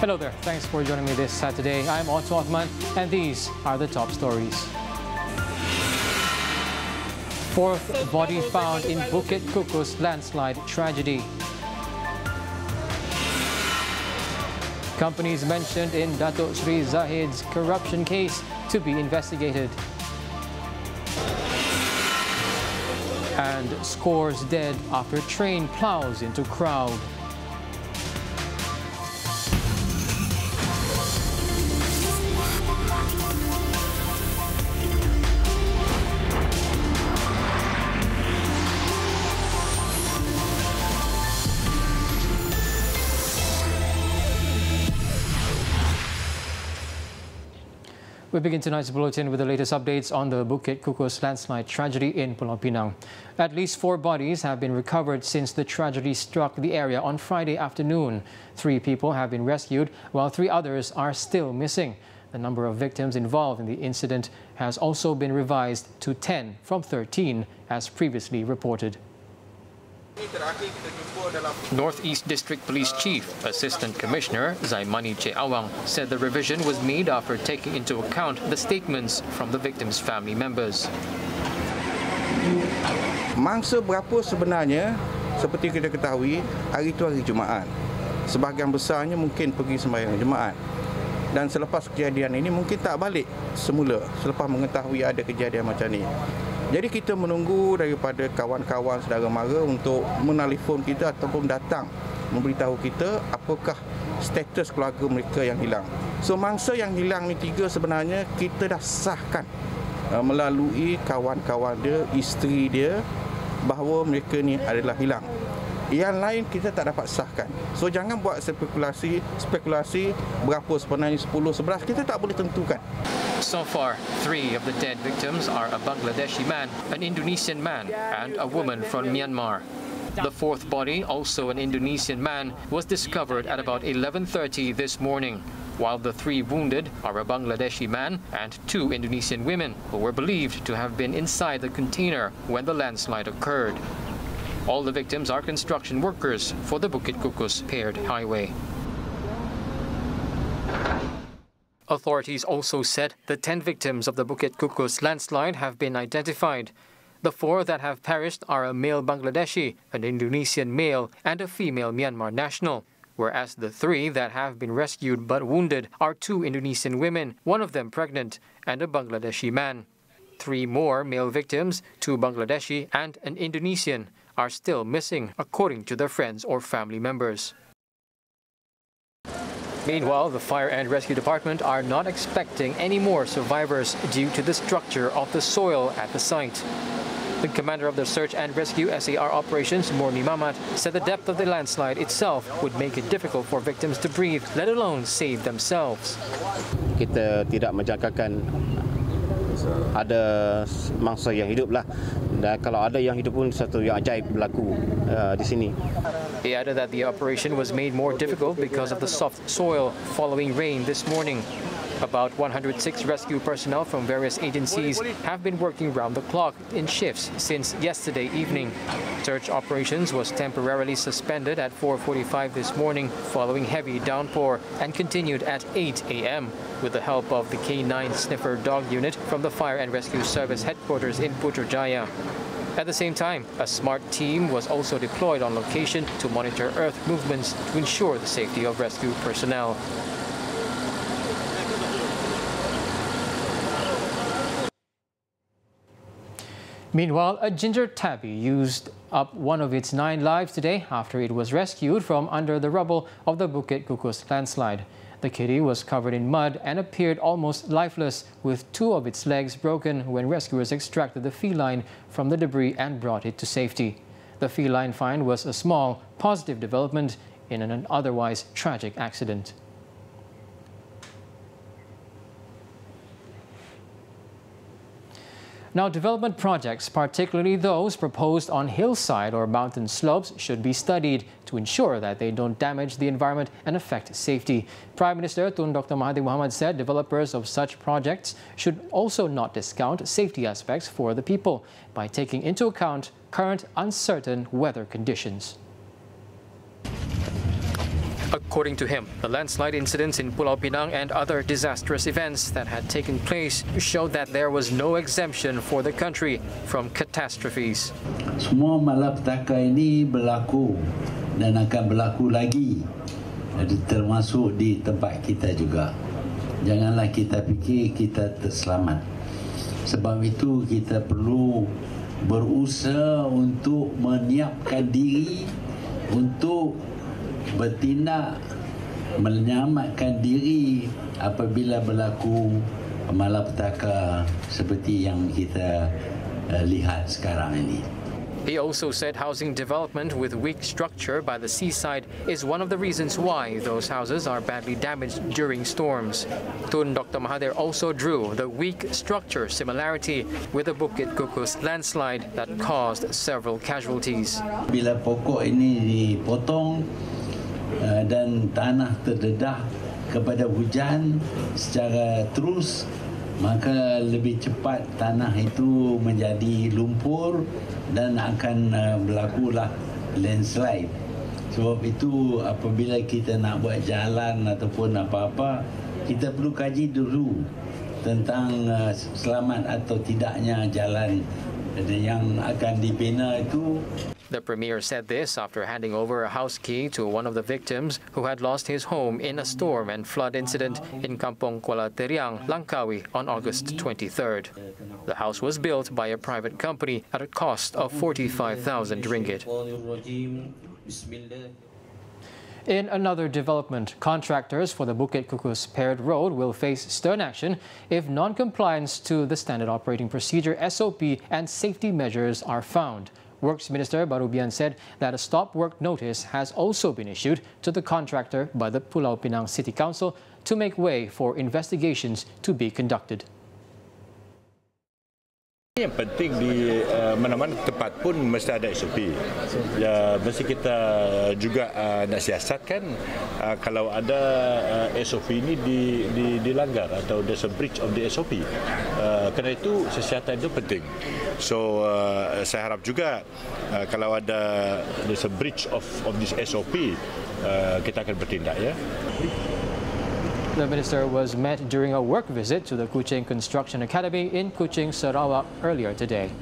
Hello there, thanks for joining me this Saturday. I'm Tonton and these are the top stories. Fourth body found in Bukit Kukus landslide tragedy. Companies mentioned in Datuk Sri Zahid's corruption case to be investigated. And scores dead after train plows into crowd. We begin tonight's bulletin with the latest updates on the Bukit Kukus landslide tragedy in Pulau Pinang. At least 4 bodies have been recovered since the tragedy struck the area on Friday afternoon. 3 people have been rescued, while 3 others are still missing. The number of victims involved in the incident has also been revised to 10 from 13, as previously reported. Northeast District Police Chief Assistant Commissioner Zaimani Che Awang said the revision was made after taking into account the statements from the victims' family members. Mangsa berapa sebenarnya, seperti kita ketahui, hari itu hari Jumaat. Sebahagian besarnya mungkin pergi sembahyang Jumaat. Dan selepas kejadian ini mungkin tak balik semula selepas mengetahui ada kejadian macam ni. Jadi kita menunggu daripada kawan-kawan saudara mara untuk menelefon kita ataupun datang memberitahu kita apakah status keluarga mereka yang hilang. So mangsa yang hilang ni 3 sebenarnya kita dah sahkan melalui kawan-kawan dia, isteri dia, bahawa mereka ni adalah hilang. Yang lain kita tak dapat sahkan. So jangan buat spekulasi berapa sebenarnya 10, 11 kita tak boleh tentukan. So far, 3 of the dead victims are a Bangladeshi man, an Indonesian man, and a woman from Myanmar. The 4th body, also an Indonesian man, was discovered at about 11:30 this morning, while the 3 wounded are a Bangladeshi man and 2 Indonesian women who were believed to have been inside the container when the landslide occurred. All the victims are construction workers for the Bukit Kukus paired highway. Authorities also said the 10 victims of the Bukit Kukus landslide have been identified. The 4 that have perished are a male Bangladeshi, an Indonesian male, and a female Myanmar national, whereas the 3 that have been rescued but wounded are 2 Indonesian women, one of them pregnant, and a Bangladeshi man. 3 more male victims, 2 Bangladeshi and an Indonesian, are still missing, according to their friends or family members. Meanwhile, the Fire and Rescue Department are not expecting any more survivors due to the structure of the soil at the site. The commander of the Search and Rescue SAR operations, Murni Mamat, said the depth of the landslide itself would make it difficult for victims to breathe, let alone save themselves. Kita tidak menjangkakan ada mangsa yang hidup lah. Dan kalau ada yang hidup pun satu yang ajaib berlaku di sini. He added that the operation was made more difficult because of the soft soil following rain this morning. About 106 rescue personnel from various agencies have been working round the clock in shifts since yesterday evening. Search operations was temporarily suspended at 4:45 this morning following heavy downpour and continued at 8 a.m. with the help of the K9 sniffer dog unit from the Fire and Rescue Service headquarters in Putrajaya. At the same time, a smart team was also deployed on location to monitor earth movements to ensure the safety of rescue personnel. Meanwhile, a ginger tabby used up one of its 9 lives today after it was rescued from under the rubble of the Bukit Kukus landslide. The kitty was covered in mud and appeared almost lifeless, with 2 of its legs broken when rescuers extracted the feline from the debris and brought it to safety. The feline find was a small, positive development in an otherwise tragic accident. Now, development projects, particularly those proposed on hillside or mountain slopes, should be studied to ensure that they don't damage the environment and affect safety. Prime Minister Tun Dr. Mahathir Mohamad said developers of such projects should also not discount safety aspects for the people by taking into account current uncertain weather conditions. According to him, the landslide incidents in Pulau Pinang and other disastrous events that had taken place showed that there was no exemption for the country from catastrophes. Semua malapetaka ini berlaku dan akan berlaku lagi, termasuk di tempat kita juga. Janganlah kita fikir kita terselamat. Sebab itu kita perlu berusaha untuk menyiapkan diri untuk bertindak menyelamatkan diri apabila berlaku malapetaka seperti yang kita lihat sekarang ini. He also said housing development with weak structure by the seaside is one of the reasons why those houses are badly damaged during storms. Tun Dr. Mahathir also drew the weak structure similarity with the Bukit Kukus landslide that caused several casualties. Bila pokok ini dipotong dan tanah terdedah kepada hujan secara terus, maka lebih cepat tanah itu menjadi lumpur dan akan berlakulah landslide. Sebab itu apabila kita nak buat jalan ataupun apa-apa, kita perlu kaji dulu tentang selamat atau tidaknya jalan yang akan dibina itu. The Premier said this after handing over a house key to one of the victims who had lost his home in a storm and flood incident in Kampung Kuala Teriang, Langkawi on August 23rd. The house was built by a private company at a cost of 45,000 ringgit. In another development, contractors for the Bukit Kukus paired road will face stern action if non-compliance to the Standard Operating Procedure SOP and safety measures are found. Works Minister Barubian said that a stop work notice has also been issued to the contractor by the Pulau Pinang City Council to make way for investigations to be conducted. Yang penting di mana-mana tempat pun mesti ada SOP. Ya, mesti kita juga nak siasatkan kalau ada SOP ini dilanggar atau there's a breach of the SOP. Kerana itu kesihatan itu penting. So saya harap juga kalau ada there's a breach of this SOP, kita akan bertindak, ya. The minister was met during a work visit to the Kuching Construction Academy in Kuching, Sarawak earlier today.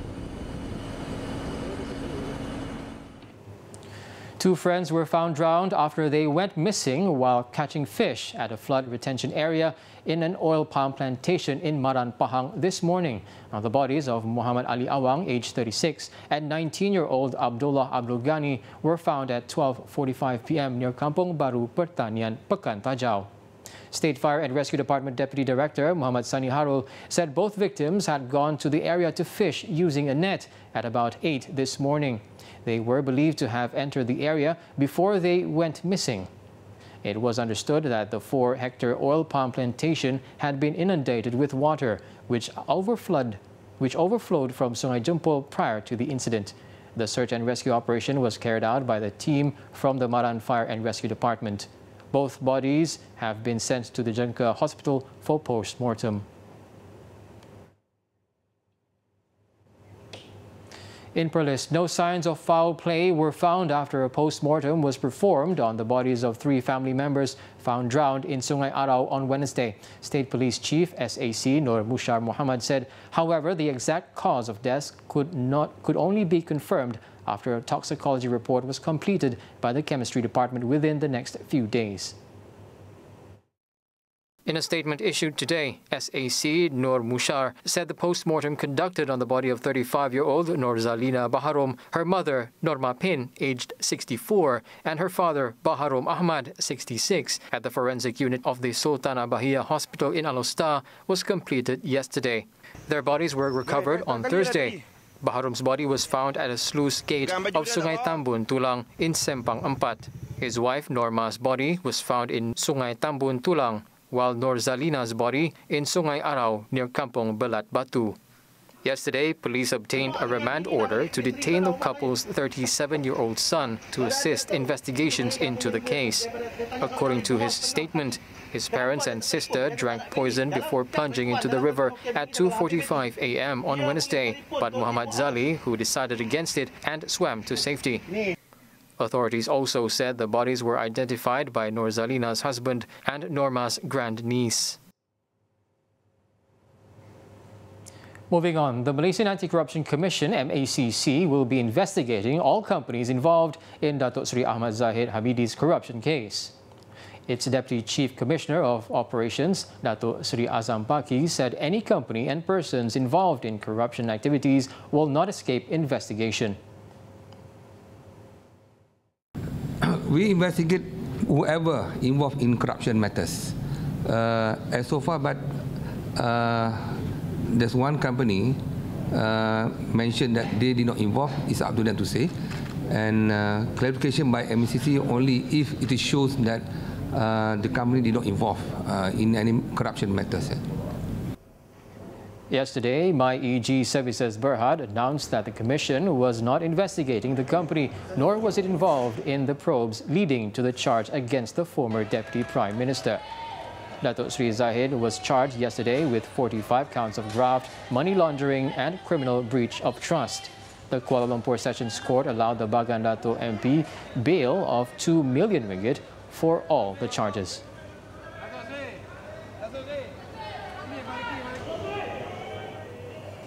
Two friends were found drowned after they went missing while catching fish at a flood retention area in an oil palm plantation in Maran, Pahang this morning. The bodies of Muhammad Ali Awang, aged 36, and 19-year-old Abdullah Abdul Ghani were found at 12:45 p.m. near Kampung Baru Pertanian, Pekan Tajau. State Fire and Rescue Department Deputy Director Muhammad Sani Harul said both victims had gone to the area to fish using a net at about 8 this morning. They were believed to have entered the area before they went missing. It was understood that the 4-hectare oil palm plantation had been inundated with water, which overflowed from Sungai Jempol prior to the incident. The search and rescue operation was carried out by the team from the Maran Fire and Rescue Department. Both bodies have been sent to the Jangka Hospital for post-mortem. In Perlis, no signs of foul play were found after a post-mortem was performed on the bodies of 3 family members found drowned in Sungai Arau on Wednesday. State Police Chief SAC Nur Mushar Muhammad said, however, the exact cause of death could only be confirmed after a toxicology report was completed by the chemistry department within the next few days. In a statement issued today, SAC Nur Mushar said the post-mortem conducted on the body of 35-year-old Norzalina Baharom, her mother Norma Pin, aged 64, and her father Baharom Ahmad, 66, at the forensic unit of the Sultanah Bahia Hospital in Alostar was completed yesterday. Their bodies were recovered on Thursday. Baharom's body was found at a sluice gate of Sungai Tambun Tulang in Sempang 4. His wife Norma's body was found in Sungai Tambun Tulang, while Norzalina's body in Sungai Arau near Kampung Belat Batu. Yesterday, police obtained a remand order to detain the couple's 37-year-old son to assist investigations into the case. According to his statement, his parents and sister drank poison before plunging into the river at 2:45 a.m. on Wednesday, but Muhammad Zali, who decided against it and swam to safety. Authorities also said the bodies were identified by Norzalina's husband and Norma's grandniece. Moving on, the Malaysian Anti-Corruption Commission, MACC, will be investigating all companies involved in Datuk Seri Ahmad Zahid Hamidi's corruption case. Its Deputy Chief Commissioner of Operations, Datuk Seri Azam Paki, said any company and persons involved in corruption activities will not escape investigation. We investigate whoever involved in corruption matters. As so far, but there's one company mentioned that they did not involve. It's up to them to say. And clarification by MACC only if it shows that the company did not involve in any corruption matters. Yesterday, MyEG Services Berhad announced that the Commission was not investigating the company, nor was it involved in the probes leading to the charge against the former Deputy Prime Minister. Datuk Seri Zahid was charged yesterday with 45 counts of graft, money laundering and criminal breach of trust. The Kuala Lumpur Sessions Court allowed the Bagan Dato' MP bail of 2 million ringgit for all the charges.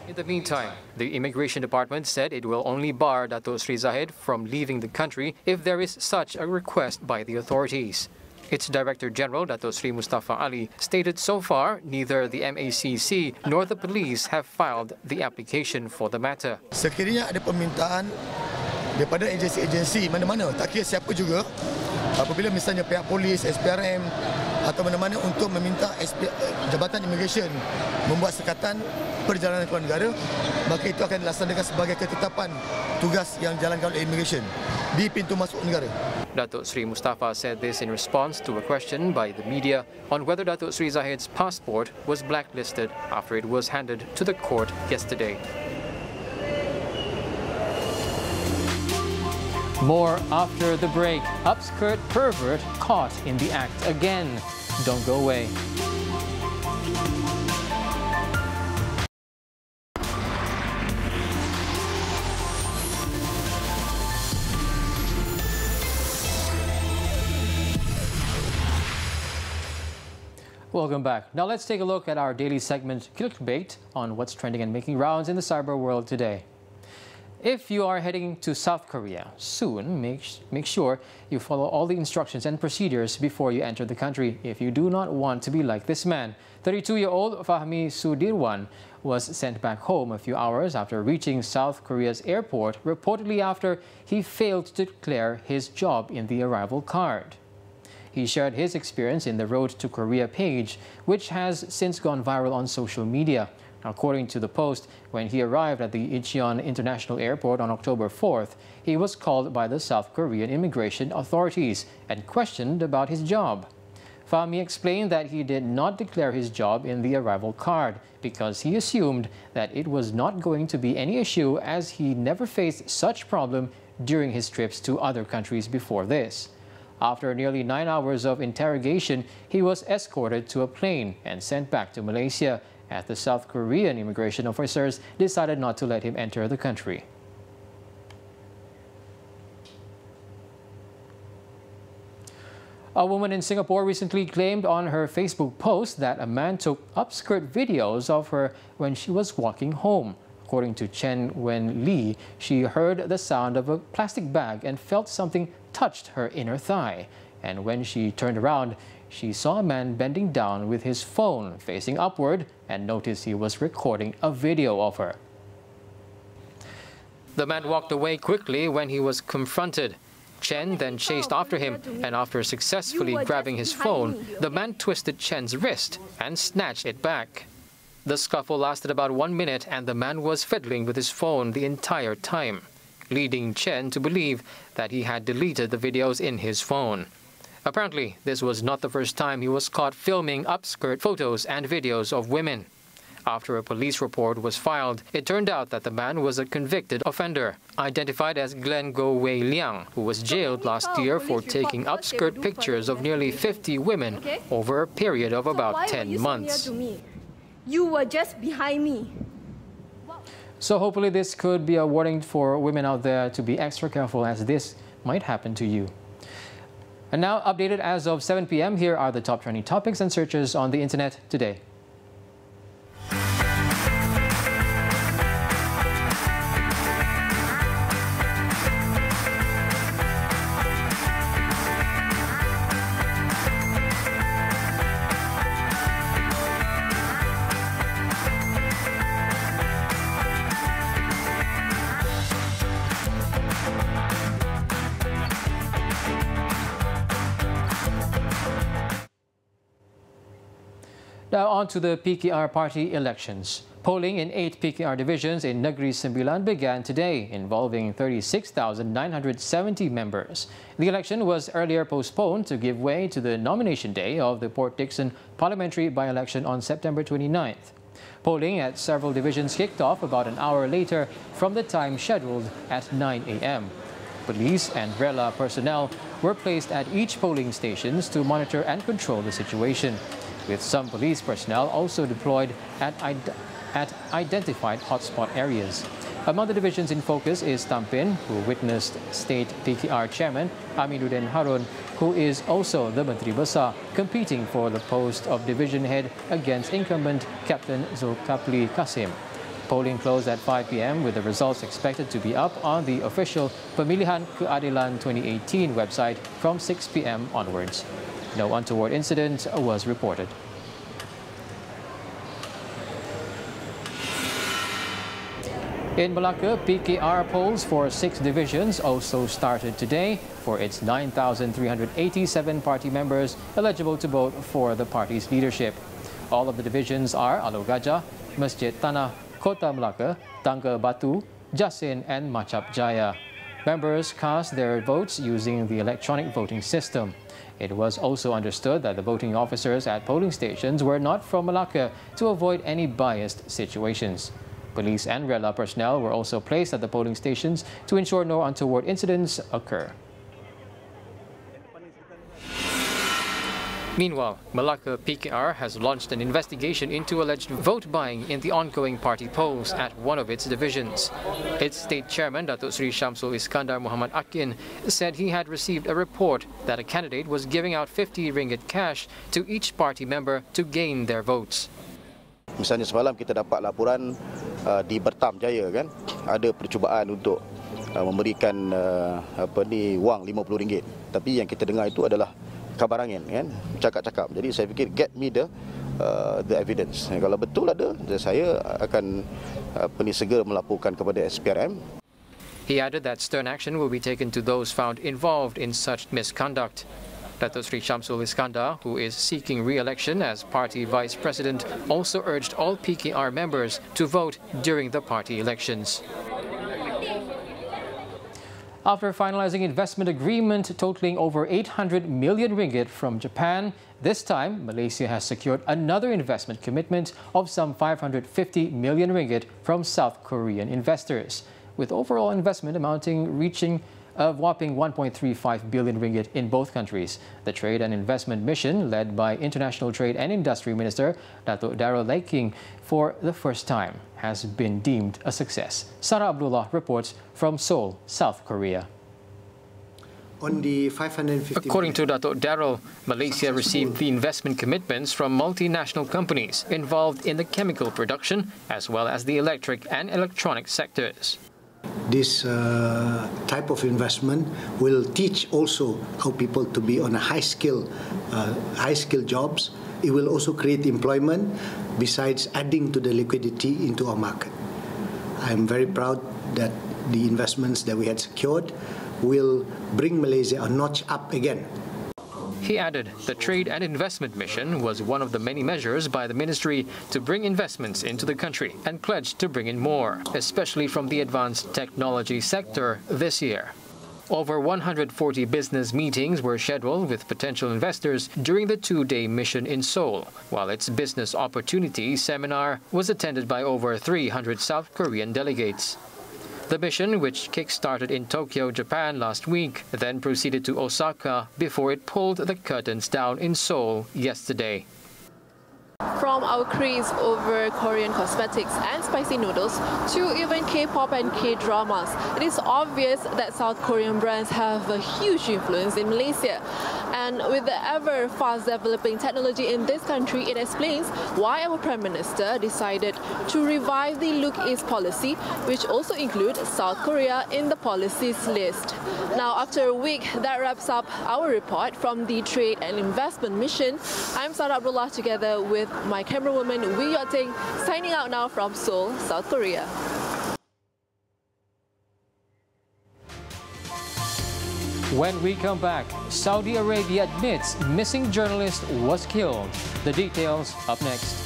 In the meantime, the Immigration Department said it will only bar Datuk Seri Zahid from leaving the country if there is such a request by the authorities. Its Director General, Datuk Seri Mustafa Ali, stated so far neither the MACC nor the police have filed the application for the matter. Sekiranya ada permintaan daripada agensi-agensi mana-mana, tak kira siapa juga, apabila misalnya pihak polis, SPRM atau mana-mana untuk meminta Jabatan Immigration membuat sekatan perjalanan keluar negara, maka itu akan dilaksanakan sebagai ketetapan tugas yang dijalankan oleh Immigration di pintu masuk negara. Datuk Seri Mustafa said this in response to a question by the media on whether Datuk Seri Zahid's passport was blacklisted after it was handed to the court yesterday. More after the break. Upskirt pervert caught in the act again. Don't go away. Welcome back. Now let's take a look at our daily segment Clickbait on what's trending and making rounds in the cyber world today. If you are heading to South Korea soon, make sure you follow all the instructions and procedures before you enter the country if you do not want to be like this man. 32-year-old Fahmi Sudirwan was sent back home a few hours after reaching South Korea's airport, reportedly after he failed to declare his job in the arrival card. He shared his experience in the Road to Korea page, which has since gone viral on social media. According to the post, when he arrived at the Incheon International Airport on October 4th, he was called by the South Korean immigration authorities and questioned about his job. Fahmi explained that he did not declare his job in the arrival card because he assumed that it was not going to be any issue as he never faced such problem during his trips to other countries before this. After nearly 9 hours of interrogation, he was escorted to a plane and sent back to Malaysia, as the South Korean immigration officers decided not to let him enter the country. A woman in Singapore recently claimed on her Facebook post that a man took upskirt videos of her when she was walking home. According to Chen Wen Lee, she heard the sound of a plastic bag and felt something touched her inner thigh. And when she turned around, she saw a man bending down with his phone facing upward and noticed he was recording a video of her. The man walked away quickly when he was confronted. Chen then chased after him, and after successfully grabbing his phone, the man twisted Chen's wrist and snatched it back. The scuffle lasted about 1 minute, and the man was fiddling with his phone the entire time, leading Chen to believe that he had deleted the videos in his phone. Apparently, this was not the first time he was caught filming upskirt photos and videos of women. After a police report was filed, it turned out that the man was a convicted offender, identified as Glenn Go Wei Liang, who was jailed last year for taking upskirt pictures of nearly 50 women over a period of about 10 months. You were just behind me. So hopefully this could be a warning for women out there to be extra careful, as this might happen to you. And now, updated as of 7 p.m., here are the top trending topics and searches on the internet today. Now on to the PKR party elections. Polling in 8 PKR divisions in Negeri Sembilan began today, involving 36,970 members. The election was earlier postponed to give way to the nomination day of the Port Dickson parliamentary by-election on September 29th. Polling at several divisions kicked off about an hour later from the time scheduled at 9 a.m. Police and RELA personnel were placed at each polling stations to monitor and control the situation, with some police personnel also deployed at identified hotspot areas. Among the divisions in focus is Tampin, who witnessed State PKR Chairman Amiruddin Harun, who is also the Menteri Besar, competing for the post of division head against incumbent Captain Zulkifli Kasim. Polling closed at 5 p.m. with the results expected to be up on the official Pemilihan Keadilan 2018 website from 6 p.m. onwards. No untoward incident was reported. In Malacca, PKR polls for 6 divisions also started today for its 9,387 party members eligible to vote for the party's leadership. All of the divisions are Alor Gajah, Masjid Tanah, Kota Malacca, Tangga Batu, Jasin and Machap Jaya. Members cast their votes using the electronic voting system. It was also understood that the voting officers at polling stations were not from Malacca to avoid any biased situations. Police and RELA personnel were also placed at the polling stations to ensure no untoward incidents occur. Meanwhile, Malacca PKR has launched an investigation into alleged vote buying in the ongoing party polls at one of its divisions. Its state chairman, Datuk Seri Syamsul Iskandar Muhammad Akin, said he had received a report that a candidate was giving out 50 ringgit cash to each party member to gain their votes. Misalnya semalam kita dapat laporan di Bertam Jaya kan, ada percubaan untuk memberikan wang RM50. Tapi yang kita dengar itu adalah kabar angin kan, cakap-cakap. Jadi saya fikir get me the evidence. Kalau betul ada, saya akan segera melaporkan kepada SPRM. He added that stern action will be taken to those found involved in such misconduct. Datuk Seri Syamsul Iskandar, who is seeking re-election as party vice president, also urged all PKR members to vote during the party elections. After finalizing investment agreement totaling over 800 million ringgit from Japan, this time Malaysia has secured another investment commitment of some 550 million ringgit from South Korean investors, with overall investment reaching a whopping 1.35 billion ringgit in both countries. The trade and investment mission, led by International Trade and Industry Minister Datuk Darrell Laking for the first time, has been deemed a success. Sarah Abdullah reports from Seoul, South Korea. On the 550 According to Datuk Darrell, Malaysia received the investment commitments from multinational companies involved in the chemical production as well as the electric and electronic sectors. This type of investment will teach also how people to be on a high skill jobs. It will also create employment besides adding to the liquidity into our market. I'm very proud that the investments that we had secured will bring Malaysia a notch up again. He added the trade and investment mission was one of the many measures by the ministry to bring investments into the country and pledged to bring in more, especially from the advanced technology sector this year. Over 140 business meetings were scheduled with potential investors during the 2-day mission in Seoul, while its business opportunity seminar was attended by over 300 South Korean delegates. The mission, which kick-started in Tokyo, Japan last week, then proceeded to Osaka before it pulled the curtains down in Seoul yesterday. From our craze over Korean cosmetics and spicy noodles to even K-pop and K-dramas, it is obvious that South Korean brands have a huge influence in Malaysia. And with the ever fast developing technology in this country, it explains why our Prime Minister decided to revive the Look East policy, which also includes South Korea in the policies list. Now, after a week, that wraps up our report from the Trade and Investment Mission. I'm Sarah Abdullah together with my camerawoman Wee Yot-ting, signing out now from Seoul, South Korea. When we come back, Saudi Arabia admits missing journalist was killed. The details up next.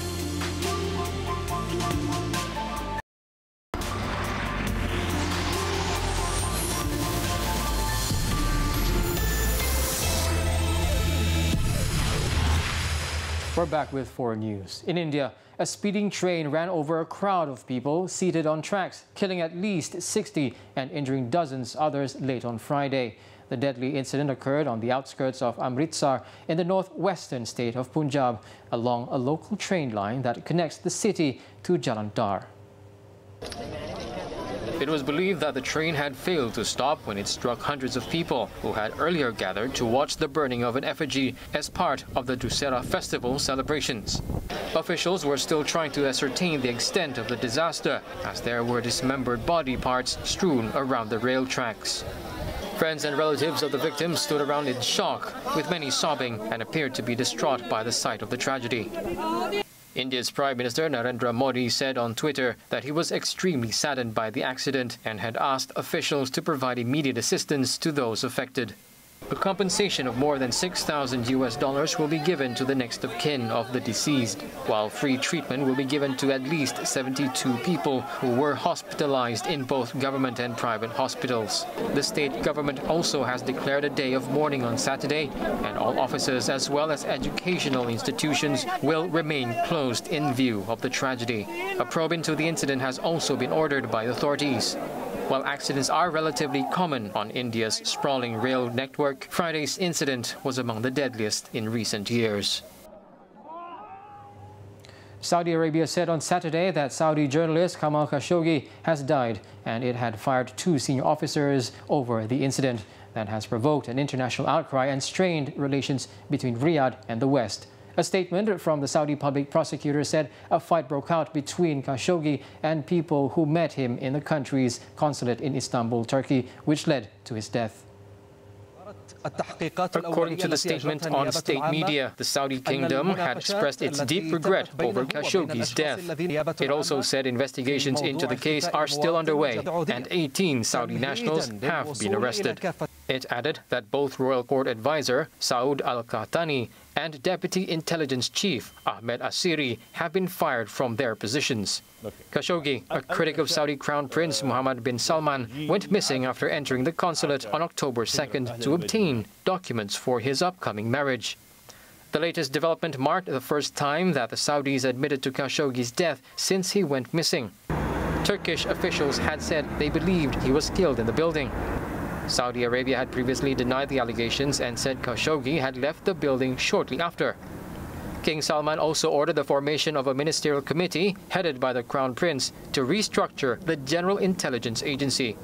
We're back with 4 News. In India, a speeding train ran over a crowd of people seated on tracks, killing at least 60 and injuring dozens others late on Friday. The deadly incident occurred on the outskirts of Amritsar in the northwestern state of Punjab, along a local train line that connects the city to Jalandhar. It was believed that the train had failed to stop when it struck hundreds of people who had earlier gathered to watch the burning of an effigy as part of the Dussehra festival celebrations. Officials were still trying to ascertain the extent of the disaster, as there were dismembered body parts strewn around the rail tracks. Friends and relatives of the victims stood around in shock, with many sobbing and appeared to be distraught by the sight of the tragedy. India's Prime Minister Narendra Modi said on Twitter that he was extremely saddened by the accident and had asked officials to provide immediate assistance to those affected. A compensation of more than $6,000 will be given to the next of kin of the deceased, while free treatment will be given to at least 72 people who were hospitalized in both government and private hospitals. The state government also has declared a day of mourning on Saturday, and all offices as well as educational institutions will remain closed in view of the tragedy. A probe into the incident has also been ordered by authorities. While accidents are relatively common on India's sprawling rail network, Friday's incident was among the deadliest in recent years. Saudi Arabia said on Saturday that Saudi journalist Jamal Khashoggi has died, and it had fired 2 senior officers over the incident that has provoked an international outcry and strained relations between Riyadh and the West. A statement from the Saudi public prosecutor said a fight broke out between Khashoggi and people who met him in the country's consulate in Istanbul, Turkey, which led to his death. According to the statement on state media, the Saudi kingdom had expressed its deep regret over Khashoggi's death. It also said investigations into the case are still underway and 18 Saudi nationals have been arrested. It added that both royal court advisor Saud al-Qahtani and Deputy Intelligence Chief Ahmed Asiri have been fired from their positions. Khashoggi, a critic of Saudi Crown Prince Mohammed bin Salman, went missing after entering the consulate on October 2nd to obtain documents for his upcoming marriage. The latest development marked the first time that the Saudis admitted to Khashoggi's death since he went missing. Turkish officials had said they believed he was killed in the building. Saudi Arabia had previously denied the allegations and said Khashoggi had left the building shortly after. King Salman also ordered the formation of a ministerial committee headed by the Crown Prince to restructure the General Intelligence Agency.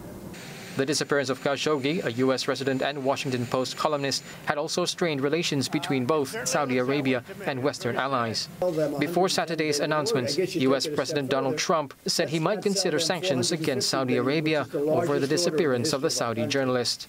The disappearance of Khashoggi, a U.S. resident and Washington Post columnist, had also strained relations between both Saudi Arabia and Western allies. Before Saturday's announcements, U.S. President Donald Trump said he might consider sanctions against Saudi Arabia over the disappearance of the Saudi journalist.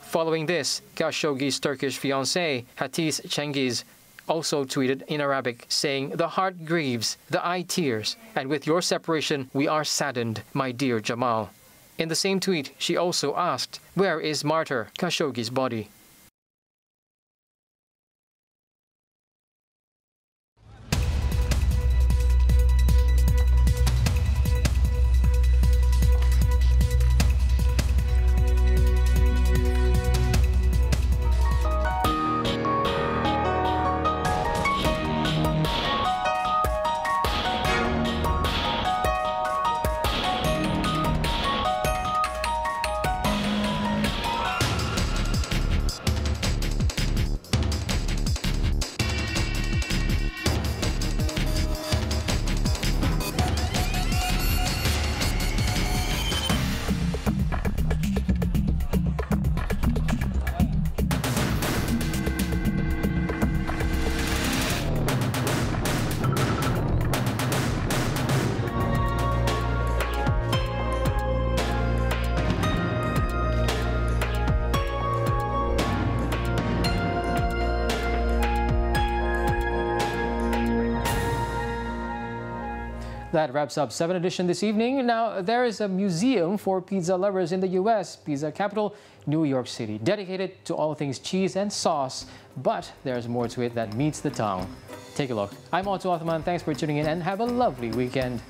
Following this, Khashoggi's Turkish fiancée, Hatice Cengiz, also tweeted in Arabic, saying, "The heart grieves, the eye tears, and with your separation we are saddened, my dear Jamal." In the same tweet, she also asked, "Where is martyr Khashoggi's body?" That wraps up 7 Edition this evening. Now, there is a museum for pizza lovers in the U.S., pizza capital, New York City, dedicated to all things cheese and sauce. But there's more to it that meets the tongue. Take a look. I'm Tonton. Thanks for tuning in and have a lovely weekend.